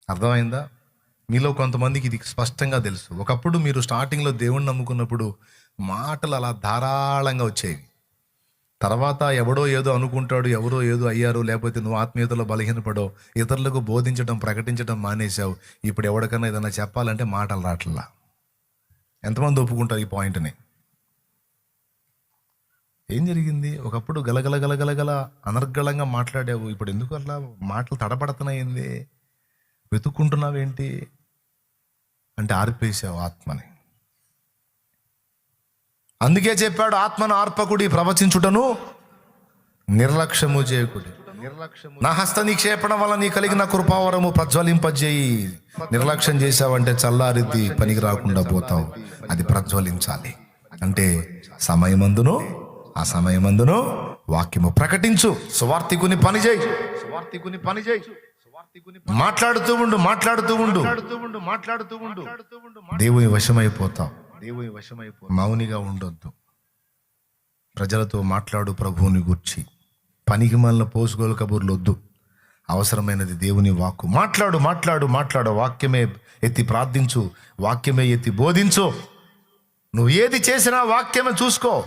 అర్థమైందా? మీలో కొంతమందికి ఇది స్పష్టంగా తెలుసు. ఒకప్పుడు మీరు స్టార్టింగ్లో దేవుణ్ణి నమ్ముకున్నప్పుడు మాటలు అలా ధారాళంగా వచ్చేవి. తర్వాత ఎవడో ఏదో అనుకుంటాడు, ఎవరో ఏదో అయ్యారు, లేకపోతే నువ్వు ఆత్మీయతలో బలహీనపడో, ఇతరులకు బోధించడం, ప్రకటించడం మానేశావు. ఇప్పుడు ఎవరికైనా ఏదైనా చెప్పాలంటే మాటలు రాట్లా. ఎంతమంది ఒప్పుకుంటారు ఈ పాయింట్ని? ఏం జరిగింది? ఒకప్పుడు గలగల గలగలగల అనర్గళంగా మాట్లాడావు, ఇప్పుడు ఎందుకు అట్లా మాటలు తడబడుతున్నాయింది? వెతుక్కుంటున్నావేంటి అంటే ఆర్పేసావు ఆత్మని. అందుకే చెప్పాడు, ఆత్మను ఆర్పకుడి, ప్రవచించుటను నిర్లక్ష్యము చేయకుడి. నా హస్త నిక్షేపణ వల్ల నీ కలిగిన కృపావరము ప్రజ్వలింపజేయి. నిర్లక్ష్యం చేసావంటే చల్లారిద్ది, పనికి రాకుండా పోతావు. అది ప్రజ్వలించాలి. అంటే సమయమందును అసమయమందును వాక్యము ప్రకటించు. సువార్తికుని పని చేయి. మాట్లాడుతూ ఉండు. దేవుని వశమైపోతావు. మౌనిగా ఉండొద్దు. ప్రజలతో మాట్లాడు ప్రభువుని గూర్చి. పనికి మళ్ళీ పోసుకోలు కబుర్లు వద్దు. అవసరమైనది దేవుని వాక్కు. మాట్లాడు. వాక్యమే ఎత్తి ప్రార్థించు, వాక్యమే ఎత్తి బోధించు. నువ్వు ఏది చేసినా వాక్యమే చూసుకో.